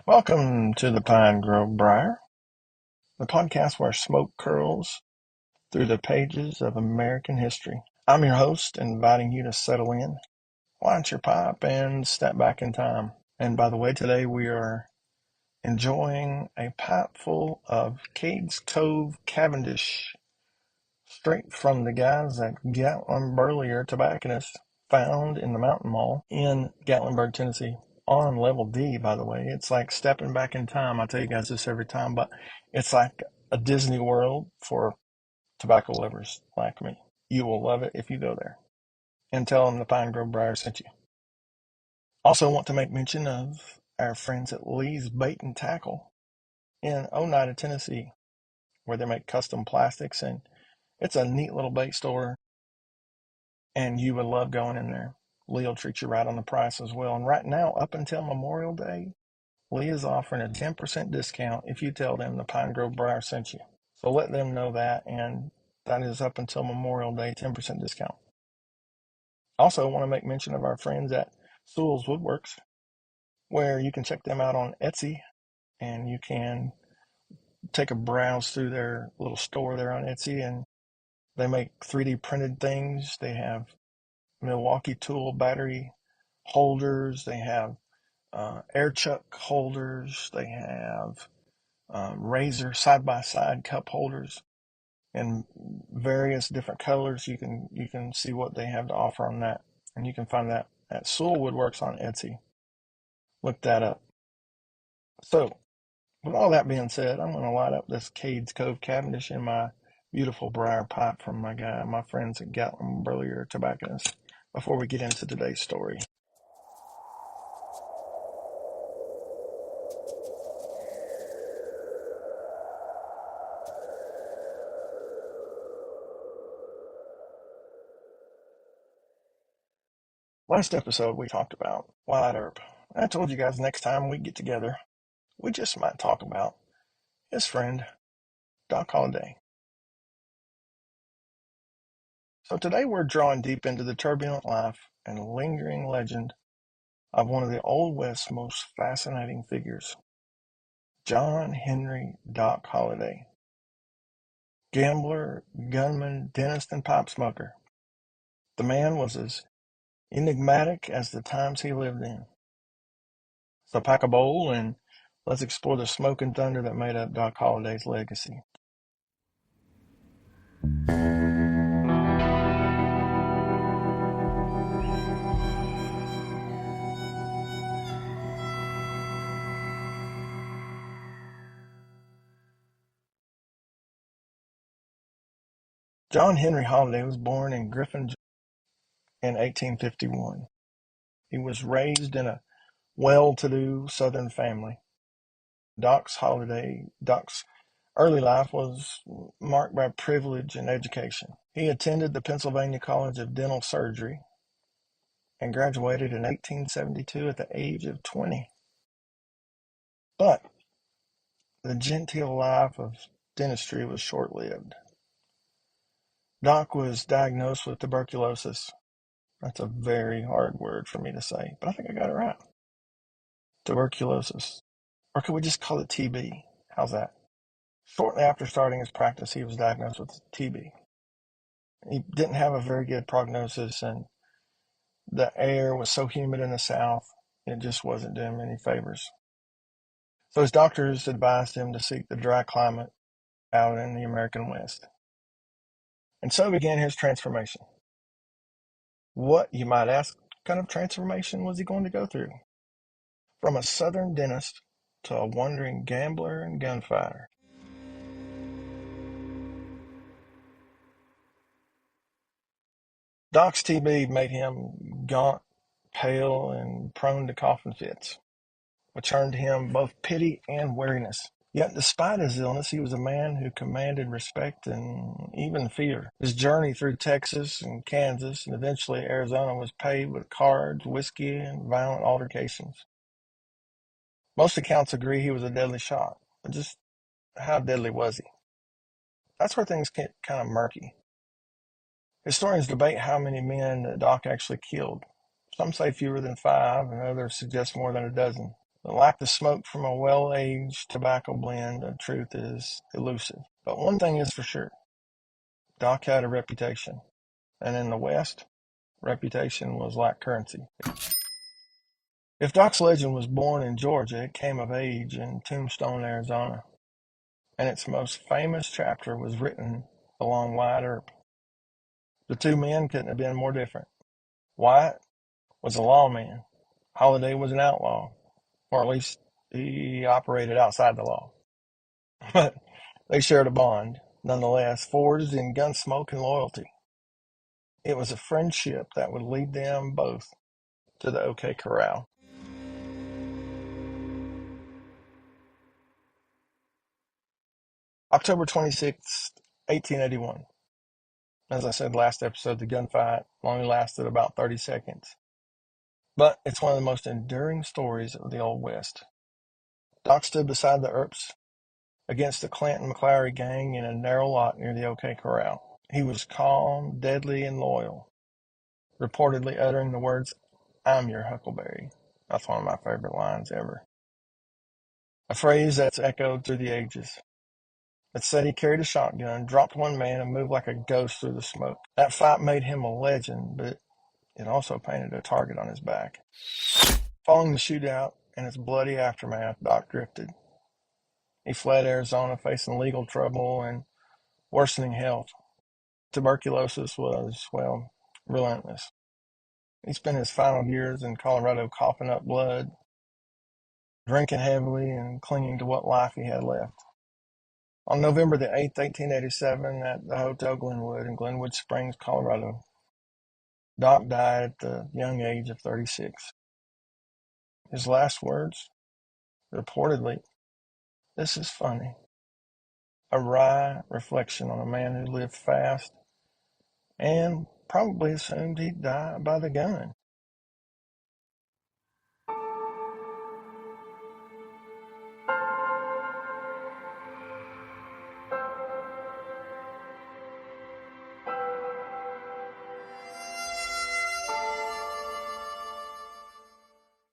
Welcome to the Pine Grove Briar, the podcast where smoke curls through the pages of American history. I'm your host, inviting you to settle in, light your pipe, and step back in time. And by the way, today we are enjoying a pipe full of Cades Cove Cavendish, straight from the guys at Gatlinburg Tobacconists, found in the Mountain Mall in Gatlinburg, Tennessee. On level D, by the way. It's like stepping back in time. I tell you guys this every time, but it's like a Disney World for tobacco lovers like me. You will love it if you go there. And tell them the Pine Grove Briar sent you. Also want to make mention of our friends at Lee's Bait and Tackle in Oneida, Tennessee, where they make custom plastics, and it's a neat little bait store, and you would love going in there. Lee will treat you right on the price as well. And right now, up until Memorial Day, Lee is offering a 10% discount if you tell them the Pine Grove Briar sent you. So let them know that, and that is up until Memorial Day, 10% discount. Also, I want to make mention of our friends at Sewell's Woodworks, where you can check them out on Etsy, and you can take a browse through their little store there on Etsy, and they make 3D printed things. They have Milwaukee tool battery holders. They have air chuck holders. They have razor side-by-side cup holders in various different colors. You can see what they have to offer on that, and you can find that at Sewell Woodworks on Etsy. Look that up. So, with all that being said, I'm going to light up this Cades Cove Cavendish in my beautiful briar pipe from my friends at Gatlinburg Tobacconists before we get into today's story. Last episode, we talked about wild herb. I told you guys next time we get together, we just might talk about his friend, Doc Holliday. So today we're drawing deep into the turbulent life and lingering legend of one of the Old West's most fascinating figures, John Henry Doc Holliday. Gambler, gunman, dentist, and pipe smoker. The man was as enigmatic as the times he lived in. So pack a bowl and let's explore the smoke and thunder that made up Doc Holliday's legacy. John Henry Holliday was born in Griffin in 1851. He was raised in a well-to-do Southern family. Doc's early life was marked by privilege and education. He attended the Pennsylvania College of Dental Surgery and graduated in 1872 at the age of 20. But the genteel life of dentistry was short-lived. Doc was diagnosed with tuberculosis. That's a very hard word for me to say, but I think I got it right. Tuberculosis. Or could we just call it TB? How's that? Shortly after starting his practice, he was diagnosed with TB. He didn't have a very good prognosis, and the air was so humid in the South, it just wasn't doing him any favors. So his doctors advised him to seek the dry climate out in the American West. And so began his transformation. What, you might ask, kind of transformation was he going to go through? From a Southern dentist to a wandering gambler and gunfighter. Doc's TB made him gaunt, pale, and prone to coughing fits, which earned him both pity and wariness. Yet despite his illness, he was a man who commanded respect and even fear. His journey through Texas and Kansas and eventually Arizona was paved with cards, whiskey, and violent altercations. Most accounts agree he was a deadly shot, but just how deadly was he? That's where things get kind of murky. Historians debate how many men Doc actually killed. Some say fewer than 5, and others suggest more than a dozen. Like the smoke from a well-aged tobacco blend, the truth is elusive. But one thing is for sure, Doc had a reputation. And in the West, reputation was like currency. If Doc's legend was born in Georgia, it came of age in Tombstone, Arizona. And its most famous chapter was written along Wyatt Earp. The two men couldn't have been more different. Wyatt was a lawman. Holliday was an outlaw, or at least he operated outside the law. But they shared a bond, nonetheless, forged in gunsmoke and loyalty. It was a friendship that would lead them both to the OK Corral. October 26th, 1881. As I said last episode, the gunfight only lasted about 30 seconds. But it's one of the most enduring stories of the Old West. Doc stood beside the Earps against the Clanton McClary gang in a narrow lot near the OK Corral. He was calm, deadly, and loyal, reportedly uttering the words, "I'm your huckleberry." That's one of my favorite lines ever. A phrase that's echoed through the ages. It said he carried a shotgun, dropped one man, and moved like a ghost through the smoke. That fight made him a legend, but it also painted a target on his back. Following the shootout and its bloody aftermath, Doc drifted. He fled Arizona, facing legal trouble and worsening health. Tuberculosis was, well, relentless. He spent his final years in Colorado coughing up blood, drinking heavily, and clinging to what life he had left. On November the 8th, 1887, at the Hotel Glenwood in Glenwood Springs, Colorado, Doc died at the young age of 36. His last words, reportedly, "This is funny." A wry reflection on a man who lived fast and probably assumed he'd die by the gun.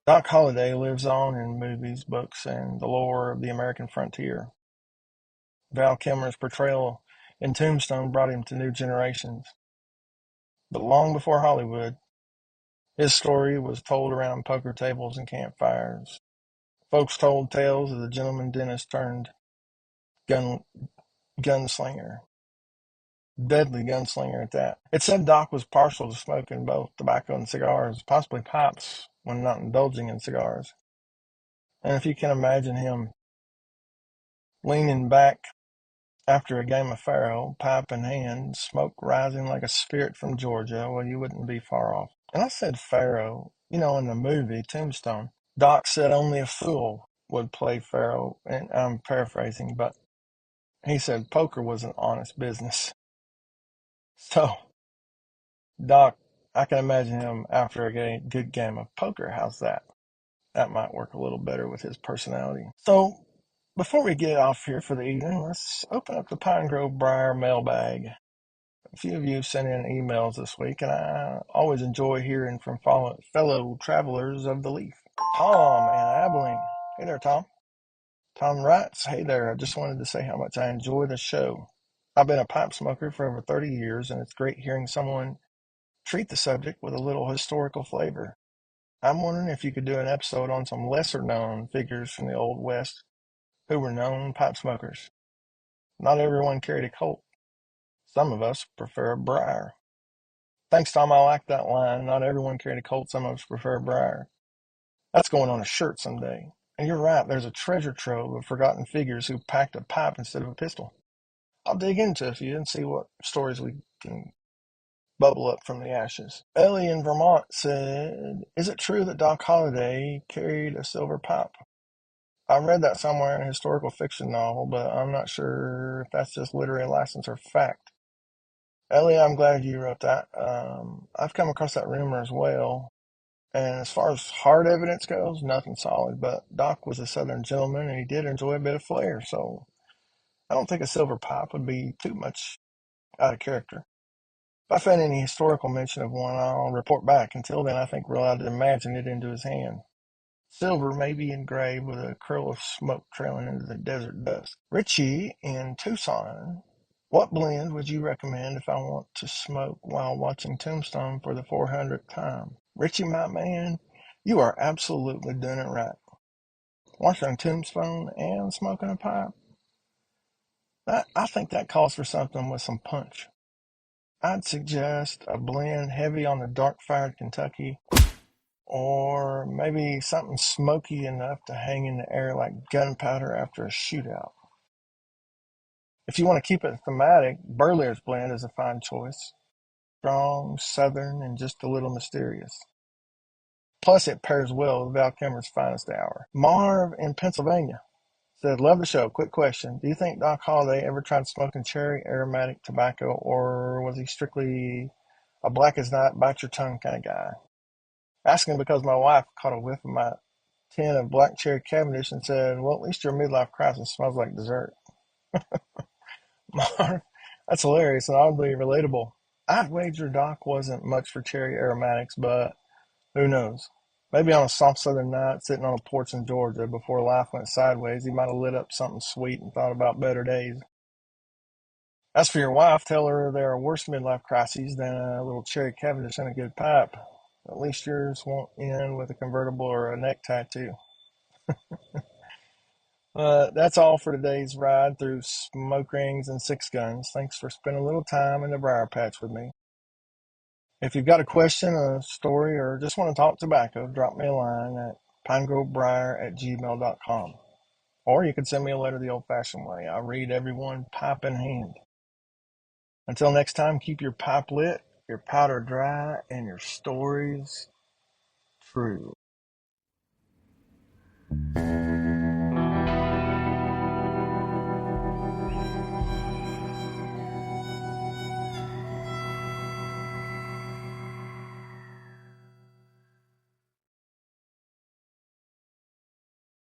Doc Holliday lives on in movies, books, and the lore of the American frontier. Val Kilmer's portrayal in Tombstone brought him to new generations. But long before Hollywood, his story was told around poker tables and campfires. Folks told tales of the gentleman dentist turned gun gunslinger. Deadly gunslinger at that. It said Doc was partial to smoking both tobacco and cigars, possibly pipes, when not indulging in cigars. And if you can imagine him leaning back after a game of faro, pipe in hand, smoke rising like a spirit from Georgia, well, you wouldn't be far off. And I said faro, in the movie Tombstone. Doc said only a fool would play faro, and I'm paraphrasing, but he said poker was an honest business. So, Doc, I can imagine him after a good game of poker. How's that? That might work a little better with his personality. So, before we get off here for the evening, let's open up the Pine Grove Briar mailbag. A few of you sent in emails this week, and I always enjoy hearing from fellow travelers of the leaf. Tom and Abilene. Hey there, Tom. Tom writes, "Hey there, I just wanted to say how much I enjoy the show. I've been a pipe smoker for over 30 years, and it's great hearing someone treat the subject with a little historical flavor. I'm wondering if you could do an episode on some lesser-known figures from the Old West who were known pipe smokers. Not everyone carried a Colt. Some of us prefer a briar." Thanks, Tom. I like that line. Not everyone carried a Colt. Some of us prefer a briar. That's going on a shirt someday. And you're right. There's a treasure trove of forgotten figures who packed a pipe instead of a pistol. I'll dig into a few and see what stories we can bubble up from the ashes. Ellie in Vermont said, "Is it true that Doc Holliday carried a silver pipe? I read that somewhere in a historical fiction novel, but I'm not sure if that's just literary license or fact." Ellie, I'm glad you wrote that. I've come across that rumor as well. And as far as hard evidence goes, nothing solid. But Doc was a Southern gentleman, and he did enjoy a bit of flair. So I don't think a silver pipe would be too much out of character. If I find any historical mention of one, I'll report back. Until then, I think we're allowed to imagine it into his hand. Silver, maybe engraved with a curl of smoke trailing into the desert dusk. Richie in Tucson. What blend would you recommend if I want to smoke while watching Tombstone for the 400th time? Richie, my man, you are absolutely doing it right. Watching Tombstone and smoking a pipe, I think that calls for something with some punch. I'd suggest a blend heavy on the dark-fired Kentucky, or maybe something smoky enough to hang in the air like gunpowder after a shootout. If you want to keep it thematic, Burlear's blend is a fine choice. Strong, southern, and just a little mysterious. Plus, it pairs well with Val Kilmer's finest hour. Marv in Pennsylvania said, love the show. Quick question. Do you think Doc Holliday ever tried smoking cherry aromatic tobacco, or was he strictly a black as night, bite your tongue kind of guy? Asking because my wife caught a whiff of my tin of black cherry Cavendish and said, well, at least your midlife crisis smells like dessert. Marv, that's hilarious and oddly relatable. I'd wager Doc wasn't much for cherry aromatics, but who knows? Maybe on a soft southern night, sitting on a porch in Georgia before life went sideways, he might have lit up something sweet and thought about better days. As for your wife, tell her there are worse midlife crises than a little cherry Cavendish and a good pipe. At least yours won't end with a convertible or a neck tattoo. That's all for today's ride through smoke rings and six guns. Thanks for spending a little time in the briar patch with me. If you've got a question, a story, or just want to talk tobacco, drop me a line at pinegrovebriar@gmail.com. Or you can send me a letter the old-fashioned way. I read every one pipe in hand. Until next time, keep your pipe lit, your powder dry, and your stories true.